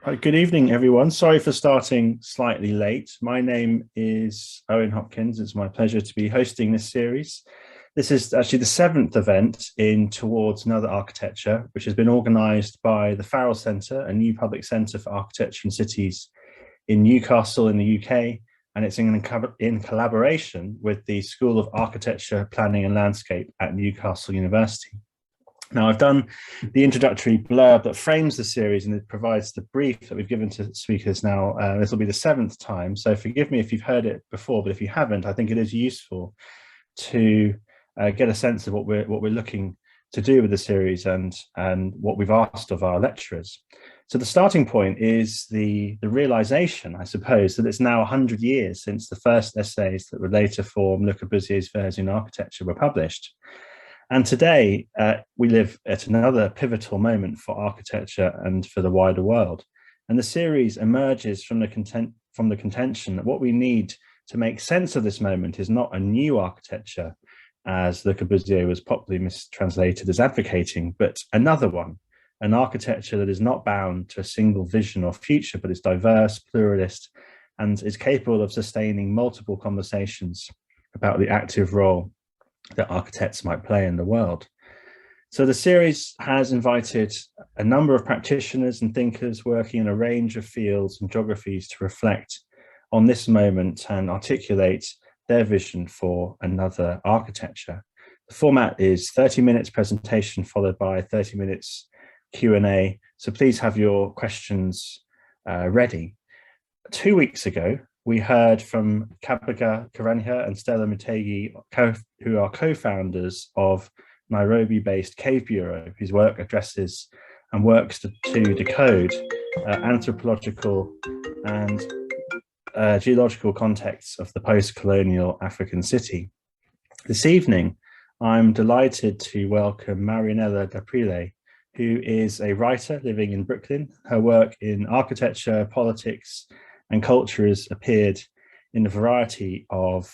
Good evening, everyone. Sorry for starting slightly late. My name is Owen Hopkins. It's my pleasure to be hosting this series. This is actually the seventh event in Towards Another Architecture, which has been organised by the Farrell Centre, a new public centre for architecture and cities in Newcastle in the UK, and it's in collaboration with the School of Architecture, Planning and Landscape at Newcastle University. Now, I've done the introductory blurb that frames the series, and it provides the brief that we've given to speakers now. This will be the seventh time, so forgive me if you've heard it before, but if you haven't, I think it is useful to get a sense of what we're looking to do with the series and what we've asked of our lecturers. So the starting point is the realization, I suppose, that it's now 100 years since the first essays that would later form Le Corbusier's Vers in Architecture were published. And today, we live at another pivotal moment for architecture and for the wider world. And the series emerges from the contention that what we need to make sense of this moment is not a new architecture, as Le Corbusier was popularly mistranslated as advocating, but another one, an architecture that is not bound to a single vision or future, but is diverse, pluralist, and is capable of sustaining multiple conversations about the active role that architects might play in the world. So the series has invited a number of practitioners and thinkers working in a range of fields and geographies to reflect on this moment and articulate their vision for another architecture. The format is 30 minutes presentation followed by 30 minutes Q&A. So please have your questions ready. 2 weeks ago, we heard from Kabaga Karanja and Stella Mutegi, who are co-founders of Nairobi-based Cave Bureau, whose work addresses and works to decode anthropological and geological contexts of the post-colonial African city. This evening, I'm delighted to welcome Marianela D'Aprile, who is a writer living in Brooklyn. Her work in architecture, politics, and culture has appeared in a variety of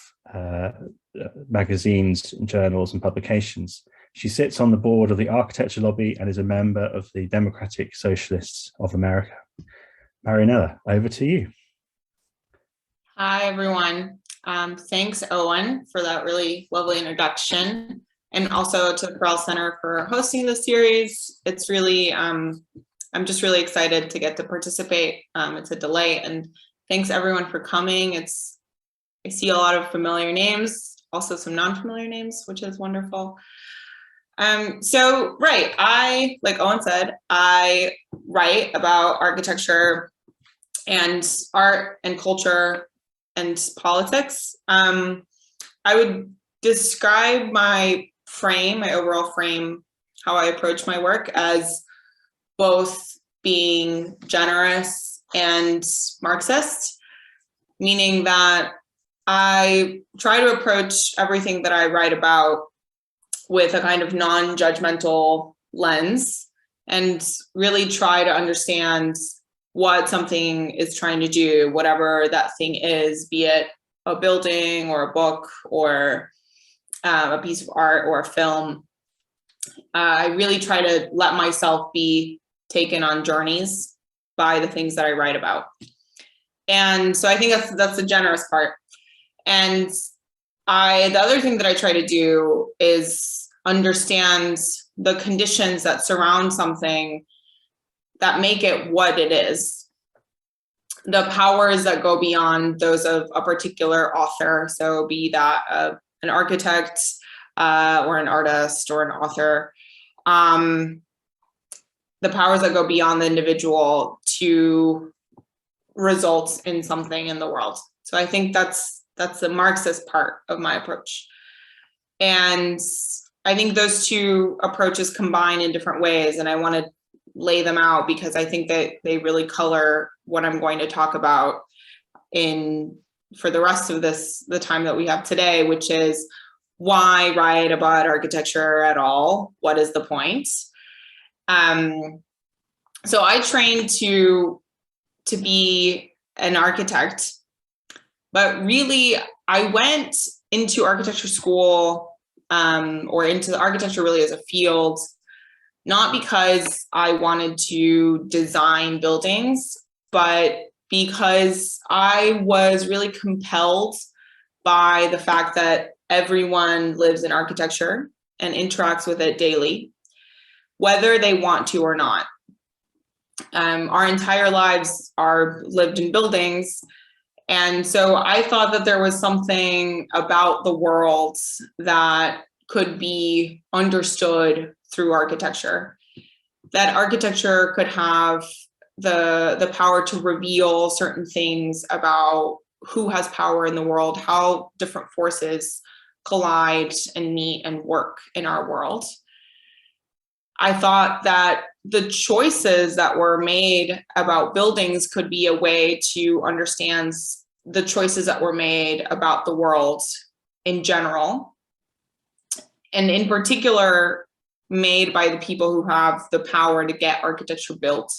magazines, journals, and publications. She sits on the board of the Architecture Lobby and is a member of the Democratic Socialists of America. Marianela, over to you. Hi, everyone. Thanks, Owen, for that really lovely introduction, and also to the Farrell Center for hosting the series. It's really, I'm just really excited to get to participate. It's a delight, and thanks everyone for coming. I see a lot of familiar names, also some non-familiar names, which is wonderful. Like Owen said, I write about architecture and art and culture and politics. I would describe my overall frame, how I approach my work as both being generous and Marxist, meaning that I try to approach everything that I write about with a kind of non-judgmental lens and really try to understand what something is trying to do, whatever that thing is, be it a building or a book or a piece of art or a film. I really try to let myself be taken on journeys by the things that I write about. And so I think that's the generous part. And the other thing that I try to do is understand the conditions that surround something that make it what it is, the powers that go beyond those of a particular author. So be that an architect or an artist or an author, the powers that go beyond the individual to result in something in the world. So I think that's the Marxist part of my approach. And I think those two approaches combine in different ways, and I want to lay them out because I think that they really color what I'm going to talk about for the rest of the time that we have today, which is why write about architecture at all? What is the point? So I trained to be an architect, but really I went into architecture school or into the architecture really as a field not because I wanted to design buildings, but because I was really compelled by the fact that everyone lives in architecture and interacts with it daily, whether they want to or not. Our entire lives are lived in buildings. And so I thought that there was something about the world that could be understood through architecture, that architecture could have the power to reveal certain things about who has power in the world, how different forces collide and meet and work in our world. I thought that the choices that were made about buildings could be a way to understand the choices that were made about the world in general, and in particular, made by the people who have the power to get architecture built,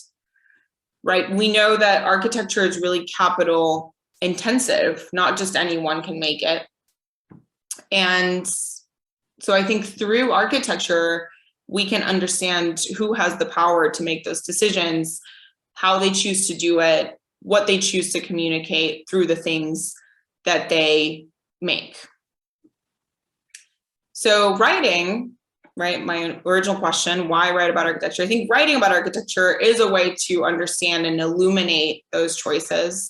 right? We know that architecture is really capital intensive, not just anyone can make it. And so I think through architecture, we can understand who has the power to make those decisions, how they choose to do it, what they choose to communicate through the things that they make. So writing, right, my original question, why write about architecture? I think writing about architecture is a way to understand and illuminate those choices,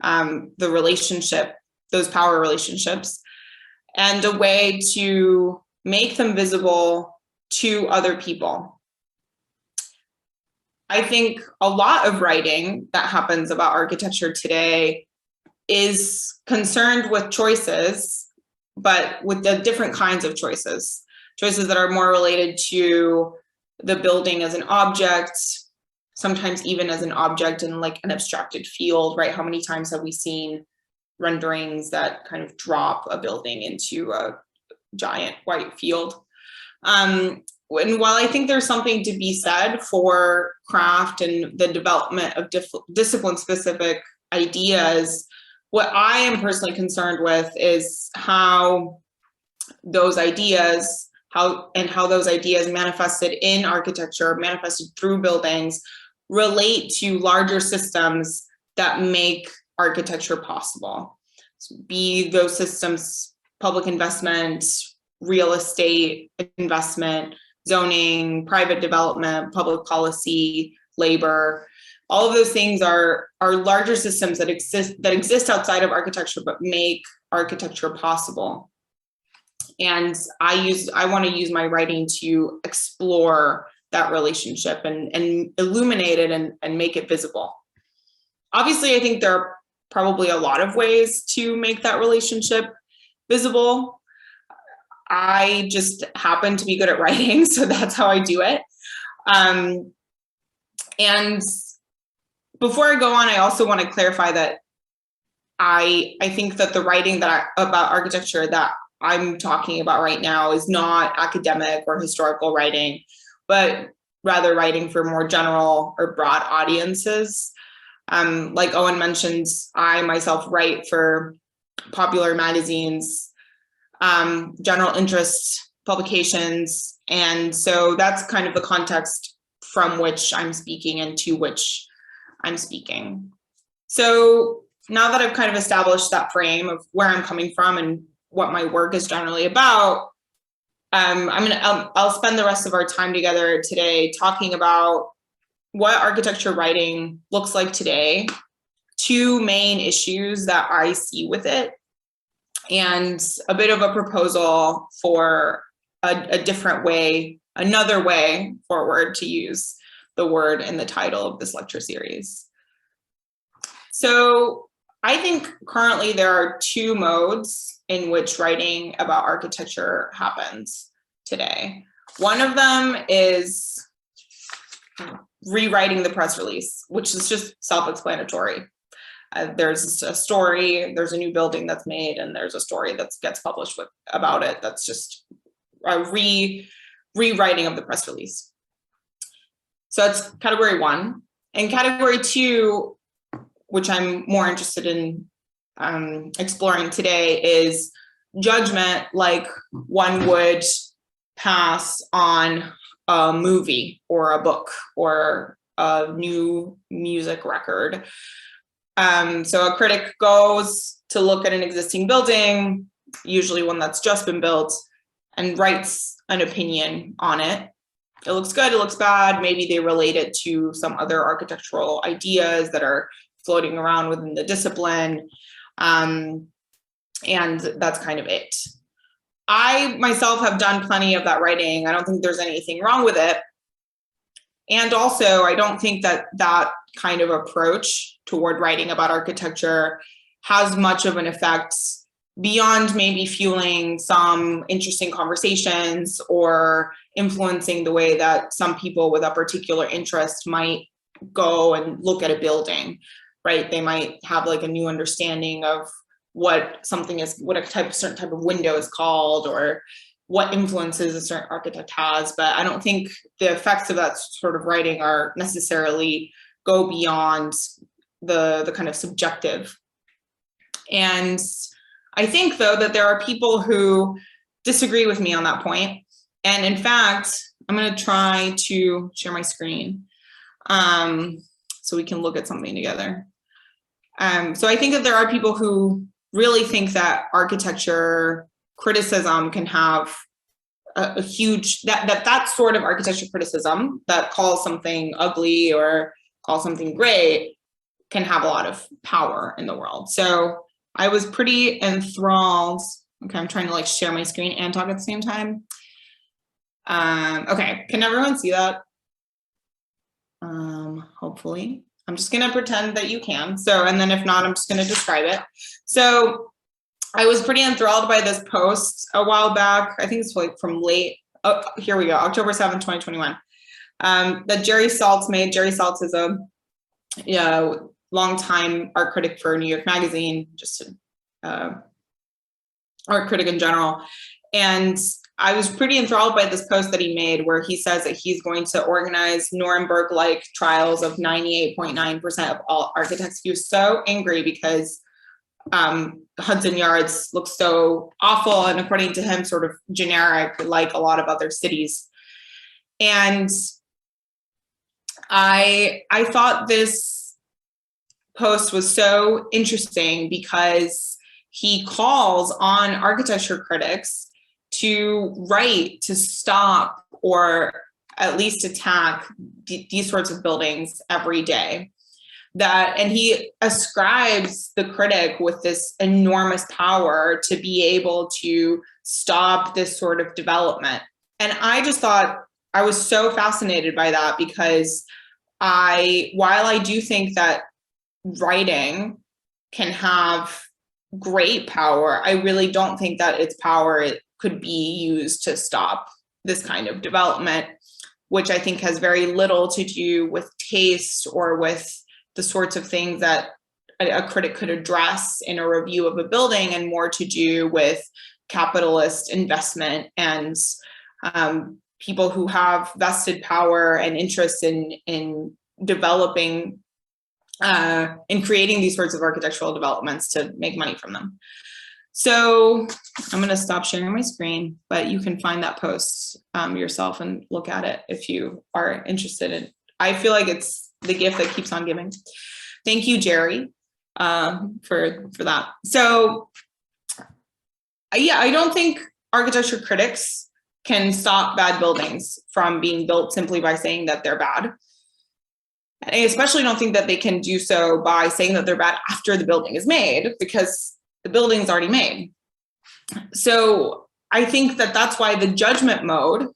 the relationship, those power relationships, and a way to make them visible to other people. I think a lot of writing that happens about architecture today is concerned with choices, but with the different kinds of choices that are more related to the building as an object, sometimes even as an object in like an abstracted field, right? How many times have we seen renderings that kind of drop a building into a giant white field? And while I think there's something to be said for craft and the development of discipline-specific ideas, what I am personally concerned with is how those ideas, how those ideas manifested in architecture, manifested through buildings, relate to larger systems that make architecture possible. So be those systems public investment, real estate investment, zoning, private development, public policy, labor. All of those things are larger systems that exist outside of architecture but make architecture possible. And I want to use my writing to explore that relationship and illuminate it and make it visible. Obviously, I think there are probably a lot of ways to make that relationship visible. I just happen to be good at writing, so that's how I do it. And before I go on, I also want to clarify that I think that the writing about architecture that I'm talking about right now is not academic or historical writing, but rather writing for more general or broad audiences. Like Owen mentioned, I myself write for popular magazines, general interest publications. And so that's kind of the context from which I'm speaking and to which I'm speaking. So now that I've kind of established that frame of where I'm coming from and what my work is generally about, I'll spend the rest of our time together today talking about what architecture writing looks like today, two main issues that I see with it, and a bit of a proposal for a different way, another way forward to use the word in the title of this lecture series. So I think currently there are two modes in which writing about architecture happens today. One of them is rewriting the press release, which is just self-explanatory. There's a story, there's a new building that's made, and there's a story that gets published about it. That's just a rewriting of the press release. So that's category one. And category two, which I'm more interested in exploring today, is judgment, like one would pass on a movie or a book or a new music record. So a critic goes to look at an existing building, usually one that's just been built, and writes an opinion on it. It looks good, it looks bad. Maybe they relate it to some other architectural ideas that are floating around within the discipline. And that's kind of it. I myself have done plenty of that writing. I don't think there's anything wrong with it. And also, I don't think that that kind of approach toward writing about architecture has much of an effect beyond maybe fueling some interesting conversations or influencing the way that some people with a particular interest might go and look at a building, right? They might have like a new understanding of what something is, what a certain type of window is called, or what influences a certain architect has. But I don't think the effects of that sort of writing are necessarily go beyond the kind of subjective. And I think, though, that there are people who disagree with me on that point. And in fact, I'm going to try to share my screen so we can look at something together. So I think that there are people who really think that architecture criticism can have a huge, that sort of architecture criticism that calls something ugly or calls something great can have a lot of power in the world. So I was pretty enthralled. Okay, I'm trying to like share my screen and talk at the same time. Okay, can everyone see that? Hopefully. I'm just gonna pretend that you can. So, and then if not, I'm just gonna describe it. So I was pretty enthralled by this post a while back. I think it's like from late, oh, here we go, October 7th, 2021. That Jerry Saltz made. Jerry Saltz is a longtime art critic for New York Magazine, just art critic in general. And I was pretty enthralled by this post that he made where he says that he's going to organize Nuremberg-like trials of 98.9% of all architects. He was so angry because Hudson Yards looks so awful and, according to him, sort of generic, like a lot of other cities. And I thought this post was so interesting because he calls on architecture critics to write to stop or at least attack these sorts of buildings every day. And he ascribes the critic with this enormous power to be able to stop this sort of development. And I just thought, I was so fascinated by that because while I do think that writing can have great power, I really don't think that its power it could be used to stop this kind of development, which I think has very little to do with taste or with the sorts of things that a critic could address in a review of a building, and more to do with capitalist investment and people who have vested power and interest in developing, in creating these sorts of architectural developments to make money from them. So I'm going to stop sharing my screen, but you can find that post yourself and look at it if you are interested in. I feel like it's the gift that keeps on giving. Thank you, Jerry, for that. So yeah, I don't think architecture critics can stop bad buildings from being built simply by saying that they're bad. And I especially don't think that they can do so by saying that they're bad after the building is made, because the building's already made. So I think that that's why the judgment mode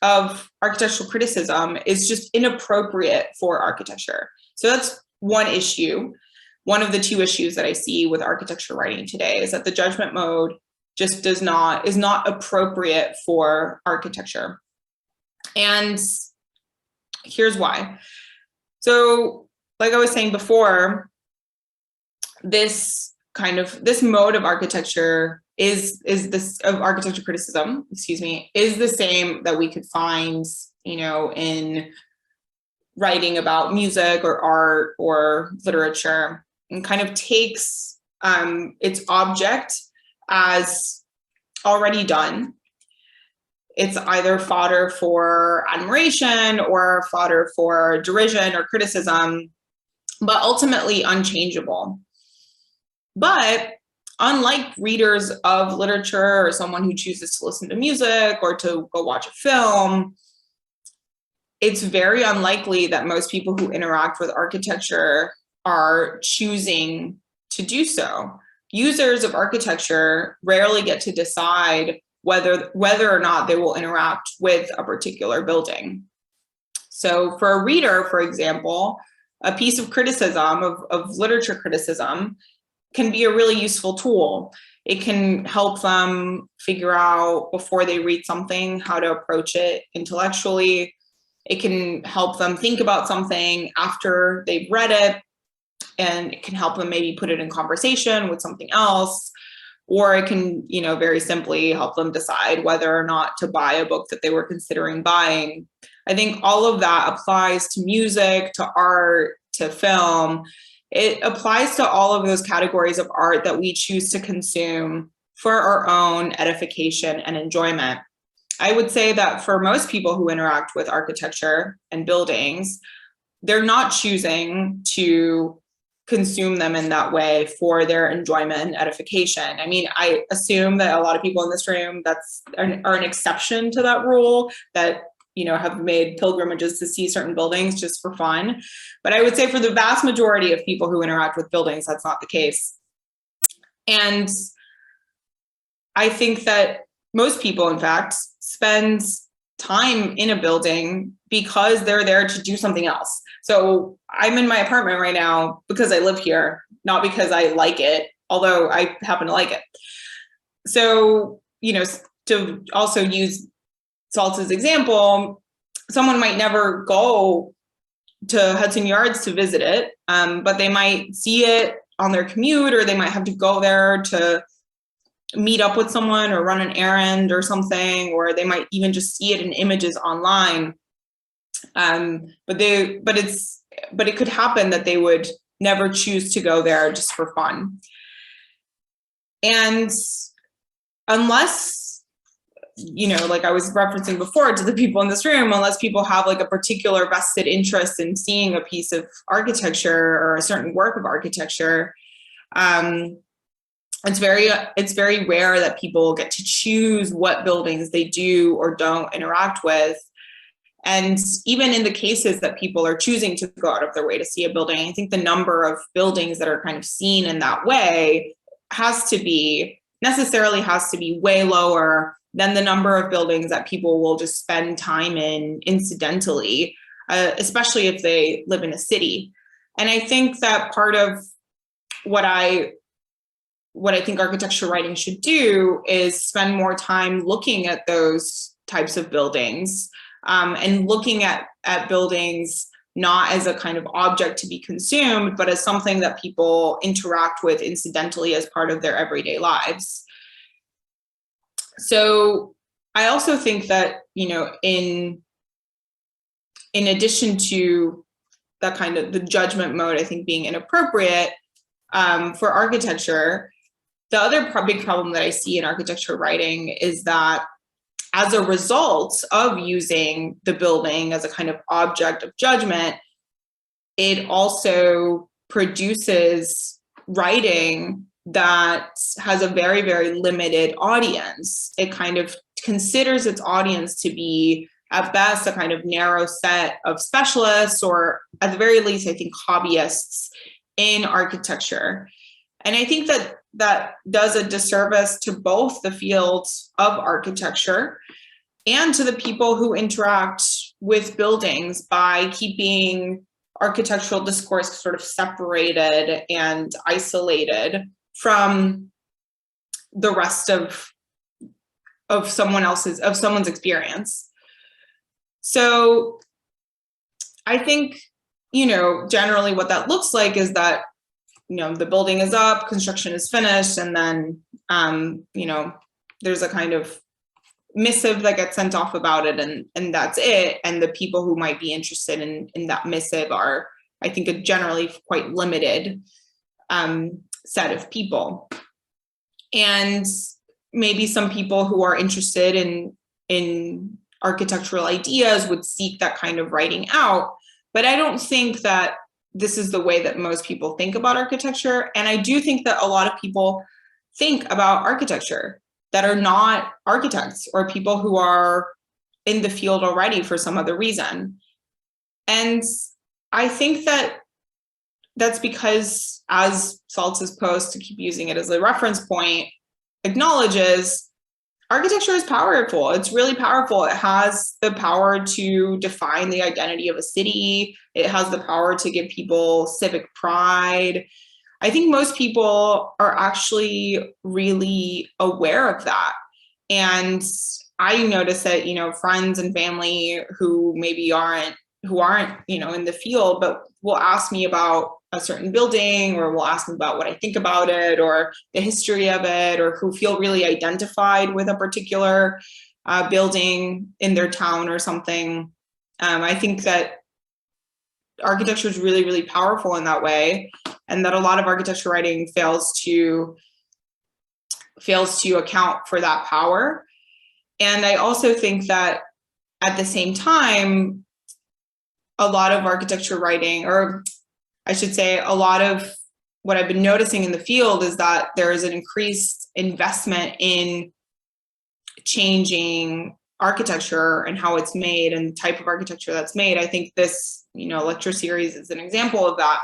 of architectural criticism is just inappropriate for architecture. So that's one issue. One of the two issues that I see with architecture writing today is that the judgment mode just is not appropriate for architecture. And here's why. So, like I was saying before, this mode of architecture is architecture criticism, is the same that we could find, in writing about music or art or literature, and kind of takes its object as already done, it's either fodder for admiration or fodder for derision or criticism, but ultimately unchangeable. But unlike readers of literature or someone who chooses to listen to music or to go watch a film, it's very unlikely that most people who interact with architecture are choosing to do so. Users of architecture rarely get to decide whether or not they will interact with a particular building. So for a reader, for example, a piece of criticism, of literature criticism, can be a really useful tool. It can help them figure out before they read something how to approach it intellectually. It can help them think about something after they've read it, and it can help them maybe put it in conversation with something else. Or it can, very simply help them decide whether or not to buy a book that they were considering buying. I think all of that applies to music, to art, to film. It applies to all of those categories of art that we choose to consume for our own edification and enjoyment. I would say that for most people who interact with architecture and buildings, they're not choosing to consume them in that way for their enjoyment and edification. I mean, I assume that a lot of people in this room are an exception to that rule, that have made pilgrimages to see certain buildings just for fun. But I would say for the vast majority of people who interact with buildings, that's not the case. And I think that most people, in fact, spend time in a building because they're there to do something else. So I'm in my apartment right now because I live here, not because I like it, although I happen to like it. So, to also use Salt's example, someone might never go to Hudson Yards to visit it, but they might see it on their commute, or they might have to go there to meet up with someone or run an errand or something, or they might even just see it in images online. But it could happen that they would never choose to go there just for fun. And unless, like I was referencing before to the people in this room, unless people have like a particular vested interest in seeing a piece of architecture or a certain work of architecture, it's very rare that people get to choose what buildings they do or don't interact with. And even in the cases that people are choosing to go out of their way to see a building, I think the number of buildings that are kind of seen in that way necessarily has to be way lower than the number of buildings that people will just spend time in incidentally, especially if they live in a city. And I think that part of what I think architecture writing should do is spend more time looking at those types of buildings, and looking at buildings not as a kind of object to be consumed, but as something that people interact with incidentally as part of their everyday lives. So I also think that, in addition to that kind of the judgment mode, I think being inappropriate for architecture, the other big problem that I see in architecture writing is that as a result of using the building as a kind of object of judgment, it also produces writing that has a very, very limited audience. It kind of considers its audience to be, at best, a kind of narrow set of specialists, or at the very least, I think, hobbyists in architecture. And I think that does a disservice to both the field of architecture and to the people who interact with buildings by keeping architectural discourse sort of separated and isolated from the rest of someone's experience. So I think, generally what that looks like is that, the building is up, construction is finished, and then, there's a kind of missive that gets sent off about it, and that's it. And the people who might be interested in that missive are, I think, a generally quite limited set of people. And maybe some people who are interested in in architectural ideas would seek that kind of writing out. But I don't think that this is the way that most people think about architecture. And I do think that a lot of people think about architecture that are not architects or people who are in the field already for some other reason. And I think that that's because, as Saltz's post, to keep using it as a reference point, acknowledges, architecture is powerful. It's really powerful. It has the power to define the identity of a city. It has the power to give people civic pride. I think most people are actually really aware of that. And I notice that, friends and family who maybe aren't, in the field, but will ask me about a certain building, or will ask me about what I think about it, or the history of it, or who feel really identified with a particular building in their town or something. I think that architecture is really, really powerful in that way, and that a lot of architecture writing fails to account for that power. And I also think that at the same time, a lot of architecture writing, or I should say, a lot of what I've been noticing in the field is that there is an increased investment in changing architecture and how it's made and the type of architecture that's made. I think this, lecture series is an example of that.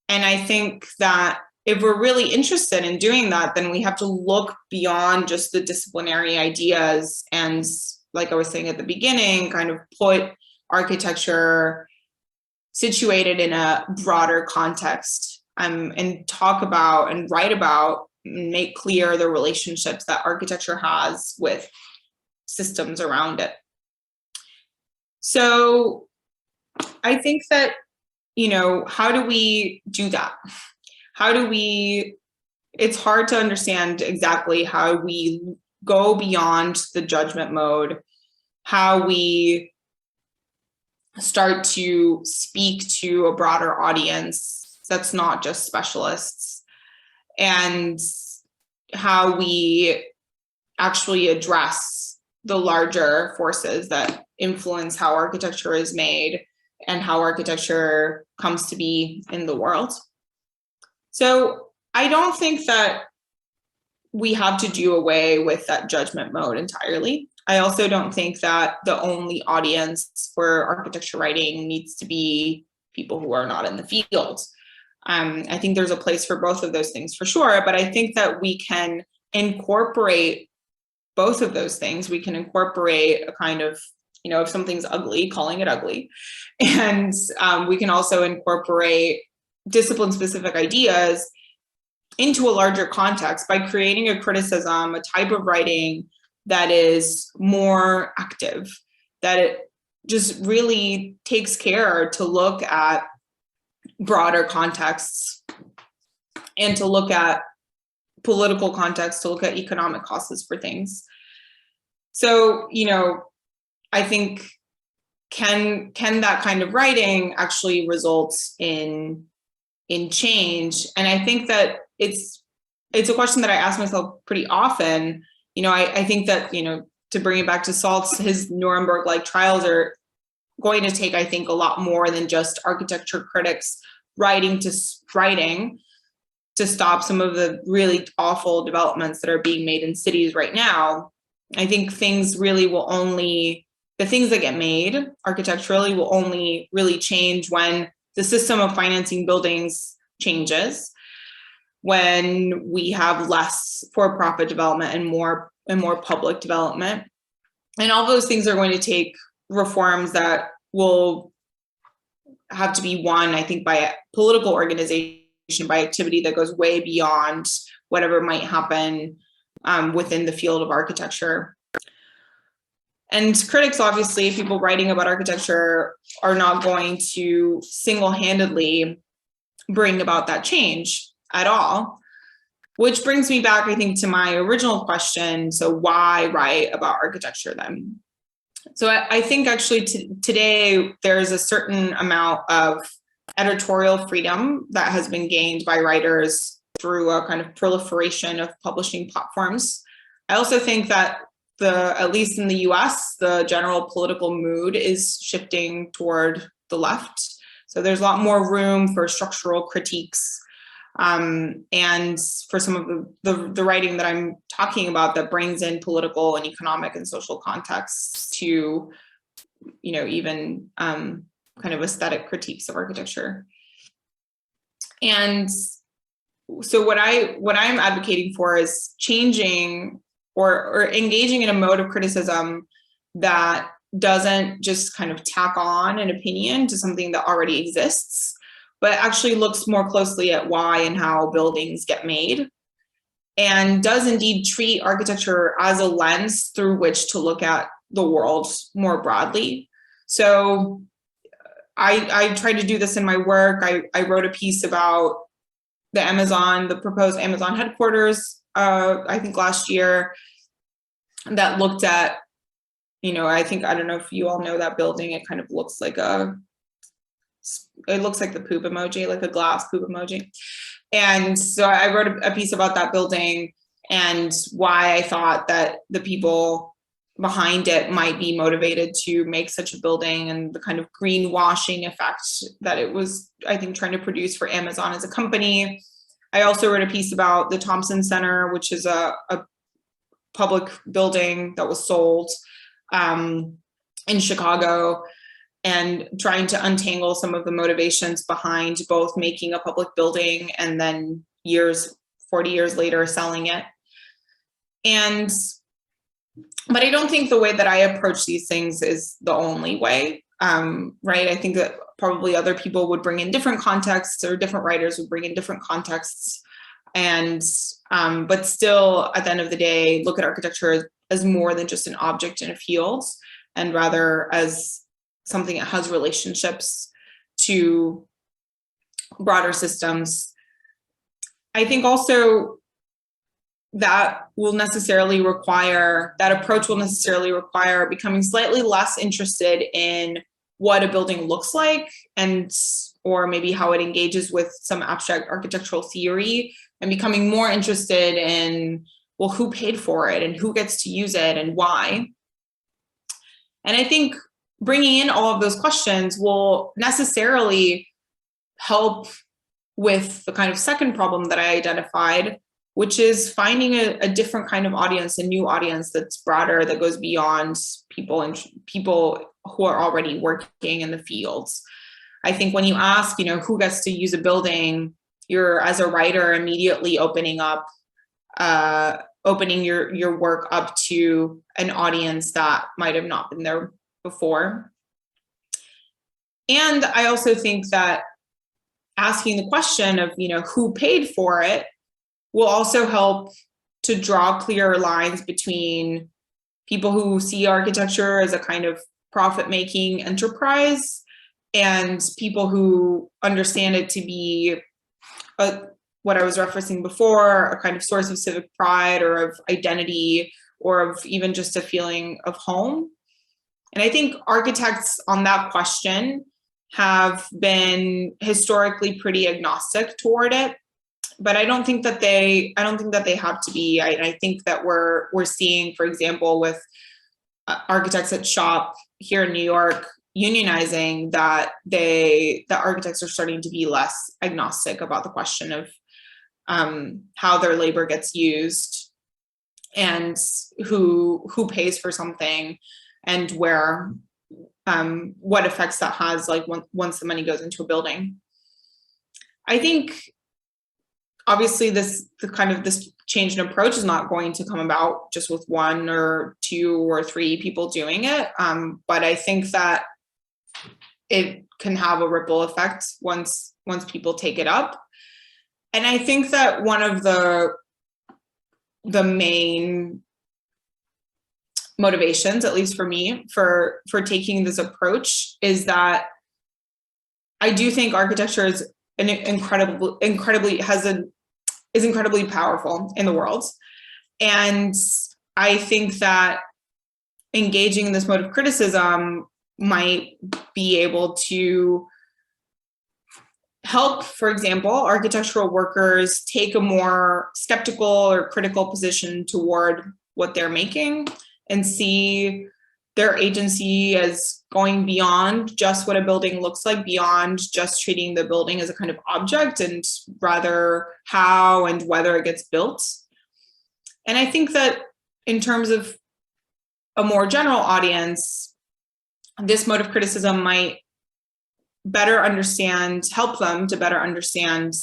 And I think that if we're really interested in doing that, then we have to look beyond just the disciplinary ideas and, like I was saying at the beginning, kind of put architecture situated in a broader context, and talk about and write about and make clear the relationships that architecture has with systems around it. So I think that, how do we do that? It's hard to understand exactly how we go beyond the judgment mode, how we start to speak to a broader audience that's not just specialists, and how we actually address the larger forces that influence how architecture is made and how architecture comes to be in the world. So I don't think that we have to do away with that judgment mode entirely. I also don't think that the only audience for architecture writing needs to be people who are not in the field. I think there's a place for both of those things for sure, but I think that we can incorporate both of those things. We can incorporate a kind of, if something's ugly, calling it ugly. And we can also incorporate discipline-specific ideas into a larger context by creating a criticism, a type of writing that is more active, that it just really takes care to look at broader contexts and to look at political context, to look at economic causes for things. So, I think can that kind of writing actually result in change? And I think that it's a question that I ask myself pretty often. I think that, to bring it back to Saltz, his Nuremberg-like trials are going to take, I think, a lot more than just architecture critics writing to stop some of the really awful developments that are being made in cities right now. I think things really will only, the things that get made architecturally will only really change when the system of financing buildings changes, when we have less for-profit development and more public development. And all those things are going to take reforms that will have to be won, I think, by a political organization, by activity that goes way beyond whatever might happen within the field of architecture. And critics, obviously, people writing about architecture, are not going to single-handedly bring about that change at all. Which brings me back, I think, to my original question. So why write about architecture then? So I think actually today there's a certain amount of editorial freedom that has been gained by writers through a kind of proliferation of publishing platforms. I also think that at least in the US, the general political mood is shifting toward the left. So there's a lot more room for structural critiques. And for some of the writing that I'm talking about that brings in political and economic and social contexts to, even kind of aesthetic critiques of architecture. And so what I'm advocating for is changing or engaging in a mode of criticism that doesn't just kind of tack on an opinion to something that already exists, but actually looks more closely at why and how buildings get made, and does indeed treat architecture as a lens through which to look at the world more broadly. So I tried to do this in my work. I wrote a piece about the proposed Amazon headquarters, I think last year, that looked at, I don't know if you all know that building. It kind of looks like the poop emoji, like a glass poop emoji. And so I wrote a piece about that building and why I thought that the people behind it might be motivated to make such a building, and the kind of greenwashing effect that it was, I think, trying to produce for Amazon as a company. I also wrote a piece about the Thompson Center, which is a public building that was sold in Chicago, and trying to untangle some of the motivations behind both making a public building and then 40 years later, selling it. But I don't think the way that I approach these things is the only way, right? I think that probably other people would bring in different contexts, or different writers would bring in different contexts. And, but still, at the end of the day, look at architecture as more than just an object in a field, and rather as something that has relationships to broader systems. I think also that approach will necessarily require becoming slightly less interested in what a building looks like, or maybe how it engages with some abstract architectural theory, and becoming more interested in, well, who paid for it and who gets to use it and why. And I think bringing in all of those questions will necessarily help with the kind of second problem that I identified, which is finding a different kind of audience, a new audience that's broader, that goes beyond people who are already working in the fields. I think when you ask, who gets to use a building, you're, as a writer, immediately opening your work up to an audience that might have not been there before. And I also think that asking the question of, who paid for it, will also help to draw clearer lines between people who see architecture as a kind of profit-making enterprise and people who understand it to be what I was referencing before, a kind of source of civic pride or of identity, or of even just a feeling of home. And I think architects on that question have been historically pretty agnostic toward it. But I don't think that they have to be. I think that we're seeing, for example, with architects at SHOP here in New York unionizing, that architects are starting to be less agnostic about the question of how their labor gets used, and who pays for something, and where what effects that has, like once the money goes into a building. I think obviously this change in approach is not going to come about just with one or two or three people doing it. But I think that it can have a ripple effect once people take it up. And I think that one of the main motivations, at least for me, for taking this approach, is that I do think architecture is incredibly powerful in the world. And I think that engaging in this mode of criticism might be able to help, for example, architectural workers take a more skeptical or critical position toward what they're making, and see their agency as going beyond just what a building looks like, beyond just treating the building as a kind of object, and rather how and whether it gets built. And I think that in terms of a more general audience, this mode of criticism might help them to better understand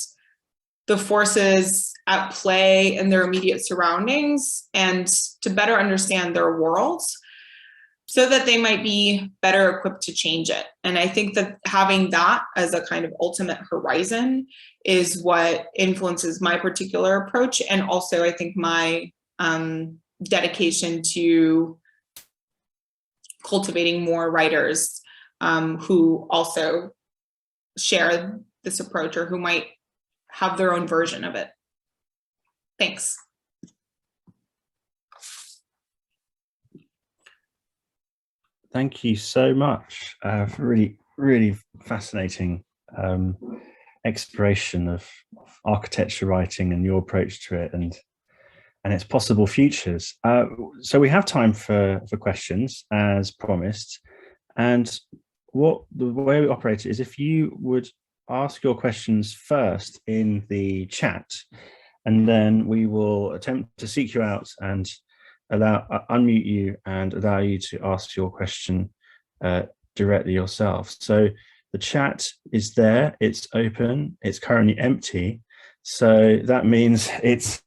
the forces at play in their immediate surroundings and to better understand their worlds, so that they might be better equipped to change it. And I think that having that as a kind of ultimate horizon is what influences my particular approach, and also I think my dedication to cultivating more writers who also share this approach, or who might have their own version of it. Thanks. Thank you so much for really, really fascinating exploration of architecture writing and your approach to it, and its possible futures. So we have time for questions, as promised. And the way we operate is, if you would ask your questions first in the chat, and then we will attempt to seek you out and unmute you and allow you to ask your question directly yourself. So the chat is there, it's open, it's currently empty. So that means it's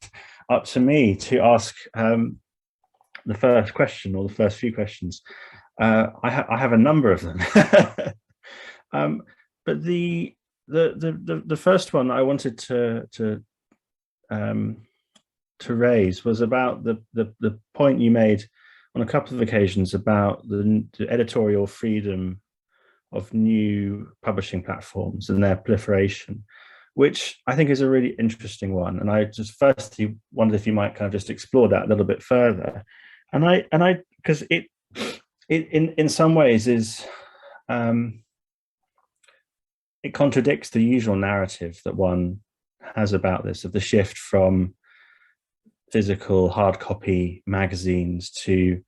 up to me to ask the first question, or the first few questions. I have a number of them. But the first one I wanted to raise was about the point you made on a couple of occasions about the editorial freedom of new publishing platforms and their proliferation, which I think is a really interesting one. And I just firstly wondered if you might kind of just explore that a little bit further. And I because it in some ways is it contradicts the usual narrative that one has about this, of the shift from physical hard copy magazines to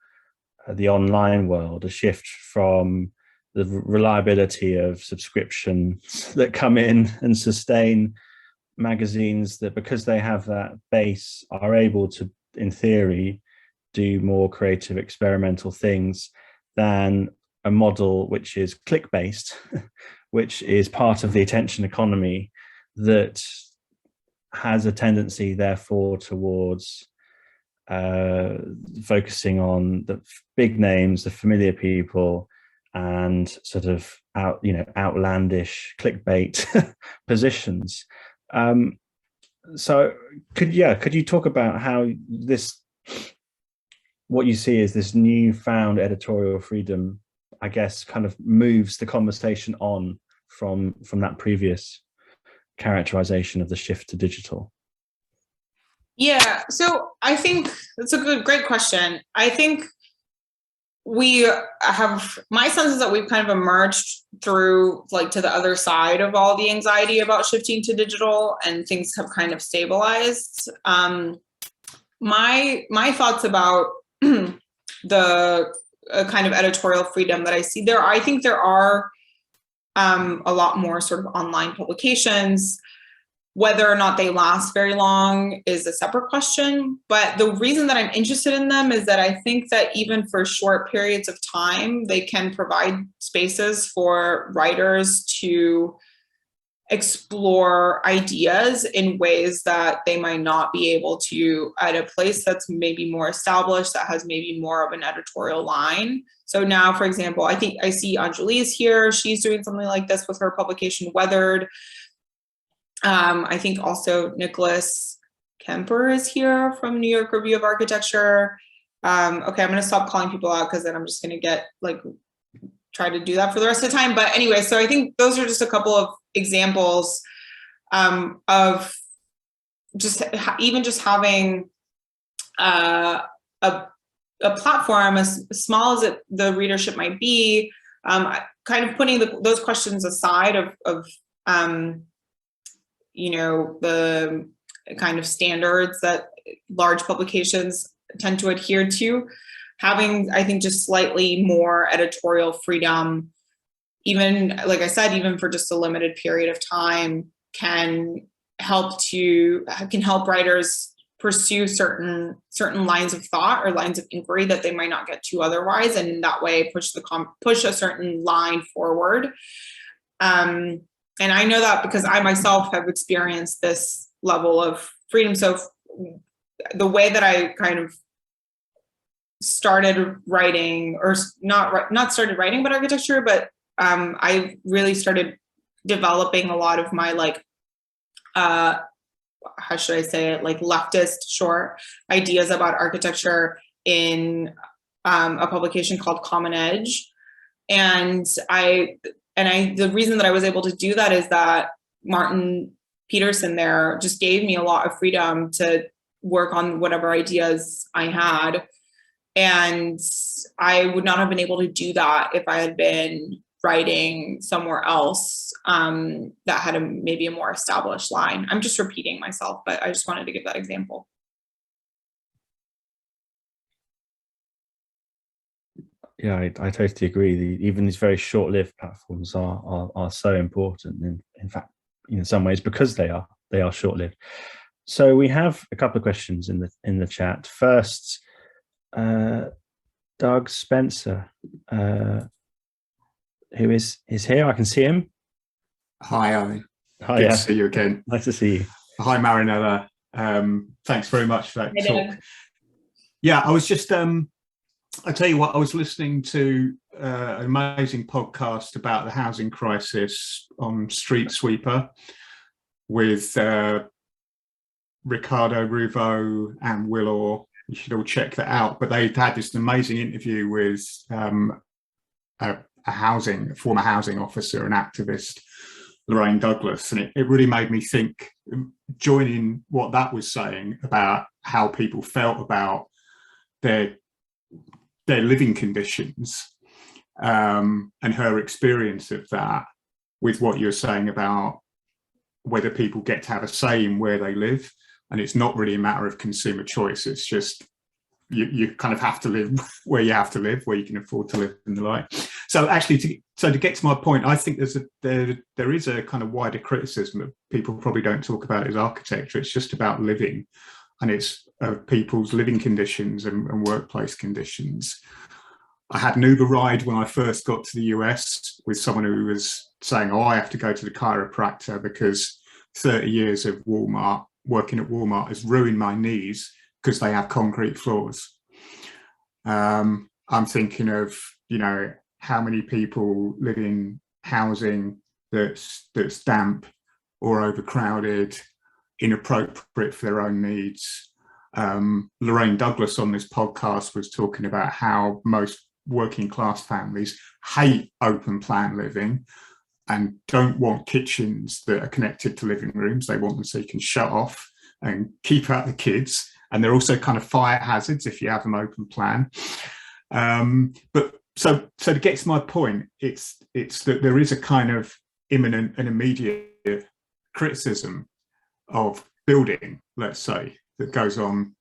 the online world, a shift from the reliability of subscriptions that come in and sustain magazines that, because they have that base, are able to, in theory, do more creative experimental things than a model which is click-based, which is part of the attention economy, that has a tendency, therefore, towards focusing on the big names, the familiar people, and sort of outlandish clickbait positions. So could you talk about how what you see is this newfound editorial freedom, I guess, kind of moves the conversation on from that previous characterization of the shift to digital? Yeah, so I think that's a great question. I think my sense is that we've kind of emerged through, like, to the other side of all the anxiety about shifting to digital, and things have kind of stabilized. My thoughts about the kind of editorial freedom that I see there, I think there are a lot more sort of online publications. Whether or not they last very long is a separate question. But the reason that I'm interested in them is that I think that even for short periods of time, they can provide spaces for writers to explore ideas in ways that they might not be able to at a place that's maybe more established, that has maybe more of an editorial line. So now, for example, I think I see Anjali's here. She's doing something like this with her publication, Weathered. I think also Nicholas Kemper is here from New York Review of Architecture. Okay, I'm going to stop calling people out, because then I'm just going to try to do that for the rest of the time. But anyway, so I think those are just a couple of examples of just having a platform as small as the readership might be, kind of putting those questions aside of the kind of standards that large publications tend to adhere to, having, I think, just slightly more editorial freedom, even, like I said, even for just a limited period of time, can help writers pursue certain lines of thought or lines of inquiry that they might not get to otherwise, and in that way push a certain line forward. And I know that because I myself have experienced this level of freedom. So the way that I kind of started writing, or not started writing about architecture, but I really started developing a lot of my how should I say it, like leftist short ideas about architecture in a publication called Common Edge. And the reason that I was able to do that is that Martin Peterson there just gave me a lot of freedom to work on whatever ideas I had. And I would not have been able to do that if I had been writing somewhere else that had maybe a more established line. I'm just repeating myself, but I just wanted to give that example. Yeah, I totally agree. Even these very short-lived platforms are so important. In fact, in some ways, because they are short-lived. So we have a couple of questions in the chat. First, Doug Spencer, who is here. I can see him. Hi, Owen. Hi, good to see you again. Nice to see you. Hi, Marianela. Thanks very much for that talk. Yeah, I was just, I tell you what, I was listening to an amazing podcast about the housing crisis on Street Sweeper with Ricardo Ruvo and Will Orr. You should all check that out. But they had this amazing interview with a former housing officer, an activist, Lorraine Douglas, and it really made me think, joining what that was saying about how people felt about their living conditions, and her experience of that, with what you're saying about whether people get to have a say in where they live. And it's not really a matter of consumer choice. It's just you kind of have to live where you have to live, where you can afford to live, and the like. So actually, to get to my point, I think there is a kind of wider criticism that people probably don't talk about as architecture. It's just about living, and it's people's living conditions and workplace conditions. I had an Uber ride when I first got to the US with someone who was saying, "Oh, I have to go to the chiropractor because 30 years of working at Walmart has ruined my knees because they have concrete floors." I'm thinking of, how many people live in housing that's damp or overcrowded, inappropriate for their own needs. Lorraine Douglas on this podcast was talking about how most working class families hate open plan living and don't want kitchens that are connected to living rooms. They want them so you can shut off and keep out the kids. And they're also kind of fire hazards if you have them open plan. But so to get to my point, it's that there is a kind of imminent and immediate criticism of building, let's say, that goes on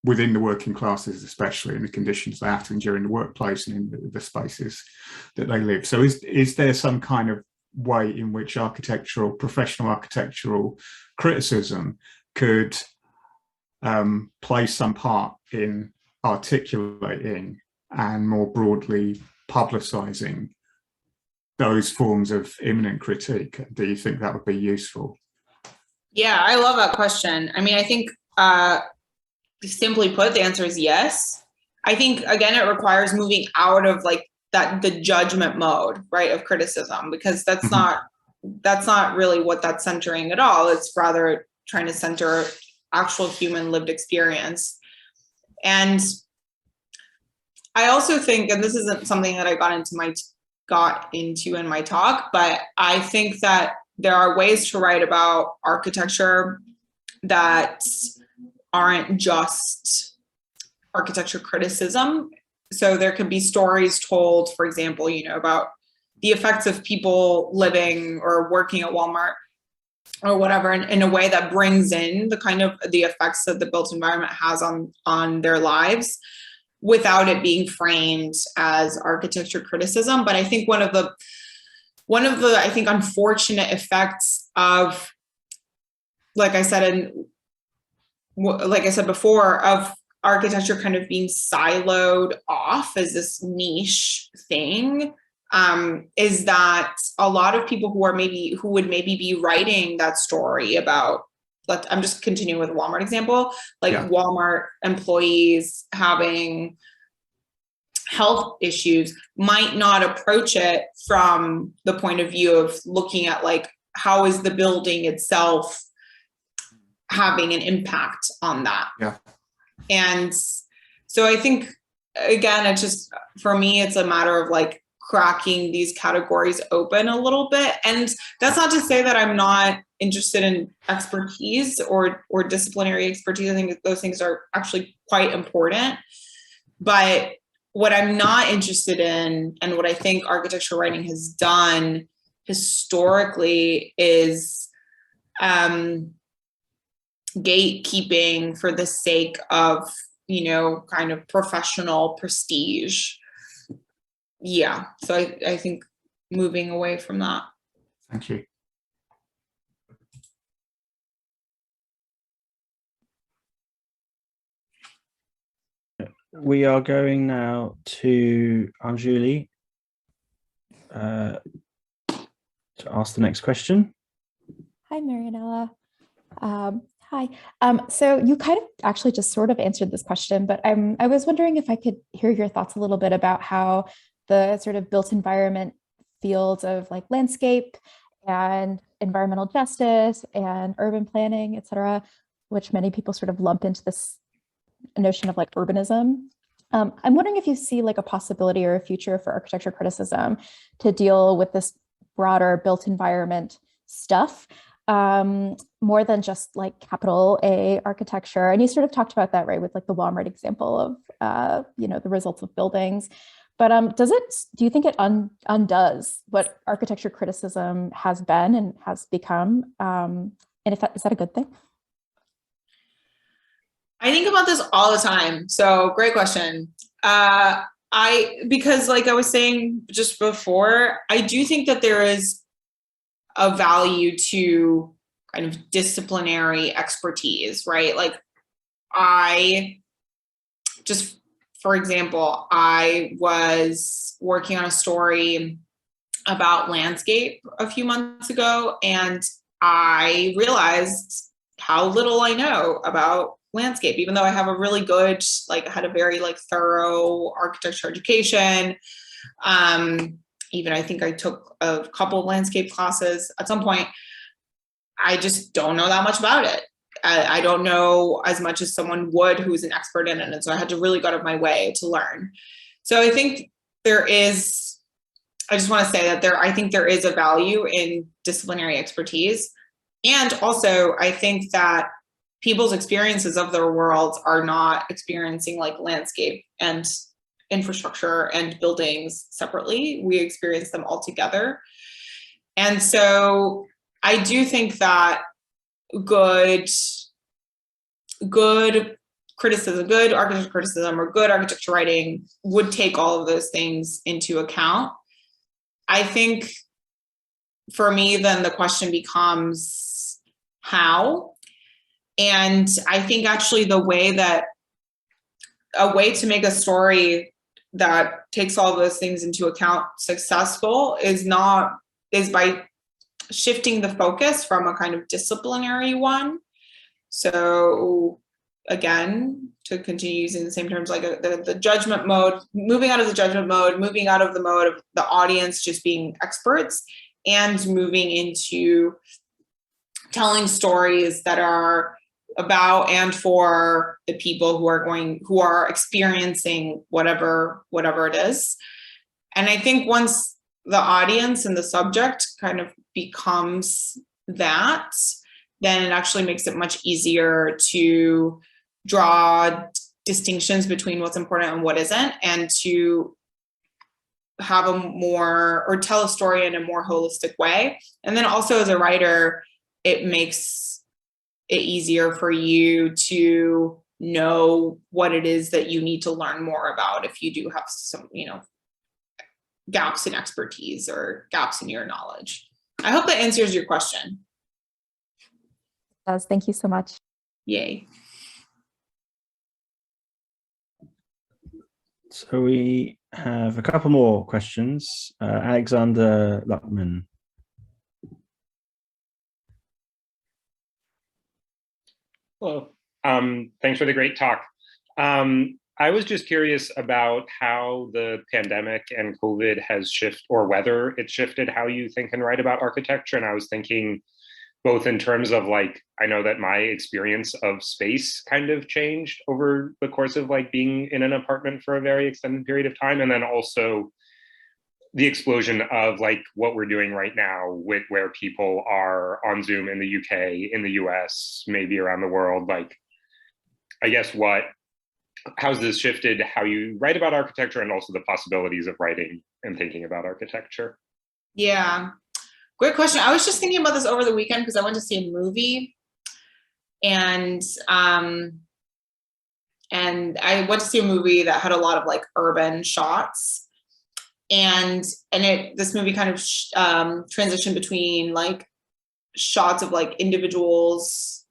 within the working classes, especially in the conditions they have to endure in the workplace and in the spaces that they live. So is there some kind of way in which professional architectural criticism could play some part in articulating and more broadly publicising those forms of imminent critique? Do you think that would be useful? Yeah, I love that question. I mean, I think simply put, the answer is yes. I think, again, it requires moving out of the judgment mode, right, of criticism, because that's not really what that's centering at all. It's rather trying to center actual human lived experience. And I also think, and this isn't something that I got into in my talk, but I think that there are ways to write about architecture that aren't just architecture criticism. So there could be stories told, for example, about the effects of people living or working at Walmart or whatever, in a way that brings in the effects that the built environment has on their lives. without it being framed as architecture criticism. But I think one of the I think unfortunate effects of, like I said before, of architecture kind of being siloed off as this niche thing, is that a lot of people who would maybe be writing that story about, I'm just continuing with the Walmart example, like Walmart employees having health issues, might not approach it from the point of view of looking at like, how is the building itself having an impact on that? Yeah. And so I think, again, it's just, for me, it's a matter of like cracking these categories open a little bit. And that's not to say that I'm not interested in expertise or disciplinary expertise. I think those things are actually quite important. But what I'm not interested in, and what I think architecture writing has done historically, is gatekeeping for the sake of, kind of professional prestige. Yeah. So I think moving away from that. Thank you. We are going now to Anjuli to ask the next question. Hi, Marianela. Hi. So you kind of actually just sort of answered this question, but I was wondering if I could hear your thoughts a little bit about how the sort of built environment fields of like landscape and environmental justice and urban planning, et cetera, which many people sort of lump into this notion of like urbanism. I'm wondering if you see like a possibility or a future for architecture criticism to deal with this broader built environment stuff, more than just like capital A architecture. And you sort of talked about that, right, with like the Walmart example of, the results of buildings. But do you think it undoes what architecture criticism has been and has become? And is that a good thing? I think about this all the time. So great question. Because like I was saying just before, I do think that there is a value to kind of disciplinary expertise, right? Like for example, I was working on a story about landscape a few months ago, and I realized how little I know about landscape, even though I have a really good, had a very thorough architecture education. Even I think I took a couple of landscape classes at some point. I just don't know that much about it. I don't know as much as someone would who's an expert in it. And so I had to really go out of my way to learn. So I think I just want to say that I think there is a value in disciplinary expertise. And also I think that people's experiences of their worlds are not experiencing landscape and infrastructure and buildings separately. We experience them all together. And so I do think that good criticism, good architecture criticism, or good architecture writing would take all of those things into account. I think for me, then the question becomes how. And I think actually a way to make a story that takes all those things into account successful is by shifting the focus from a kind of disciplinary one. So again, to continue using the same terms, the judgment mode, moving out of the judgment mode, moving out of the mode of the audience just being experts, and moving into telling stories that are about and for the people who are experiencing whatever it is. And I think once the audience and the subject kind of becomes that, then it actually makes it much easier to draw distinctions between what's important and what isn't, and to have tell a story in a more holistic way. And then also as a writer, it makes it easier for you to know what it is that you need to learn more about if you do have some, gaps in expertise or gaps in your knowledge. I hope that answers your question. It does. Thank you so much. Yay. So we have a couple more questions. Alexander Luckman. Hello. Thanks for the great talk. I was just curious about how the pandemic and COVID has shifted, or whether it shifted how you think and write about architecture. And I was thinking both in terms of like, I know that my experience of space kind of changed over the course of like being in an apartment for a very extended period of time. And then also the explosion of like what we're doing right now with where people are on Zoom in the UK, in the US, maybe around the world. Like, I guess how's this shifted how you write about architecture and also the possibilities of writing and thinking about architecture? Yeah, great question. I was just thinking about this over the weekend because I went to see a movie, and I went to see a movie that had a lot of like urban shots, and this movie kind of transitioned between like shots of like individuals,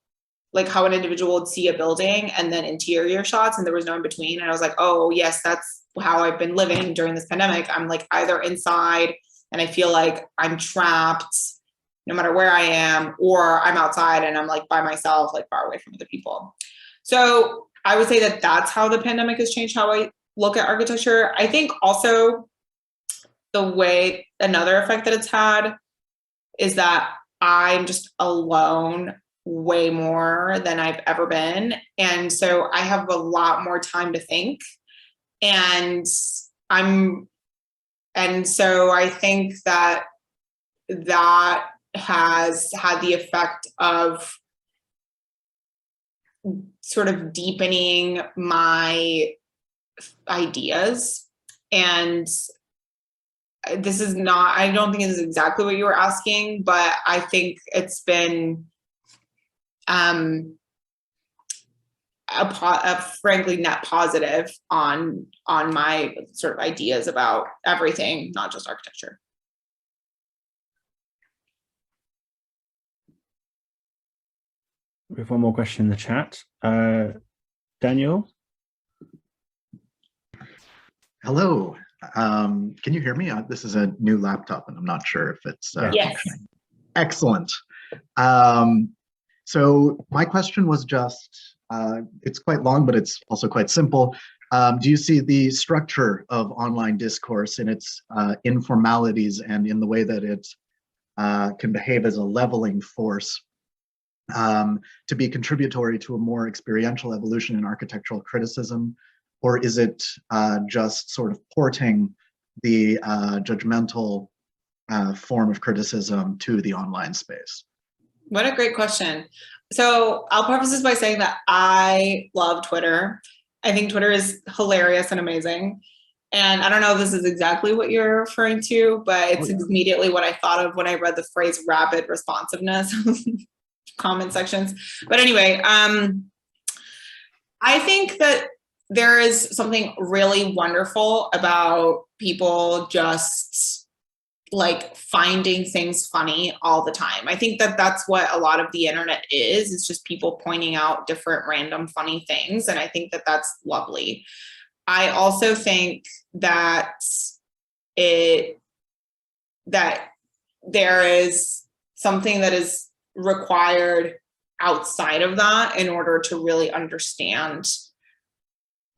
like how an individual would see a building, and then interior shots, and there was no in between. And I was like, oh yes, that's how I've been living during this pandemic. I'm like either inside and I feel like I'm trapped no matter where I am, or I'm outside and I'm like by myself, like far away from other people. So I would say that that's how the pandemic has changed how I look at architecture. I think also another effect that it's had is that I'm just alone way more than I've ever been. And so I have a lot more time to think. And so I think that has had the effect of sort of deepening my ideas. And this is not, I don't think this is exactly what you were asking, but I think it's been a frankly net positive on my sort of ideas about everything, not just architecture. We have one more question in the chat. Daniel? Hello. Can you hear me? This is a new laptop and I'm not sure if it's Yes. functioning. Excellent. So my question was just, it's quite long, but it's also quite simple. Do you see the structure of online discourse in its informalities and in the way that it can behave as a leveling force to be contributory to a more experiential evolution in architectural criticism? Or is it just sort of porting the judgmental form of criticism to the online space? What a great question. So I'll preface this by saying that I love Twitter. I think Twitter is hilarious and amazing. And I don't know if this is exactly what you're referring to, but it's immediately what I thought of when I read the phrase rapid responsiveness comment sections. But anyway, I think that there is something really wonderful about people just like finding things funny all the time. I think that that's what a lot of the internet is. It's just people pointing out different random funny things. And I think that that's lovely. I also think that that there is something that is required outside of that in order to really understand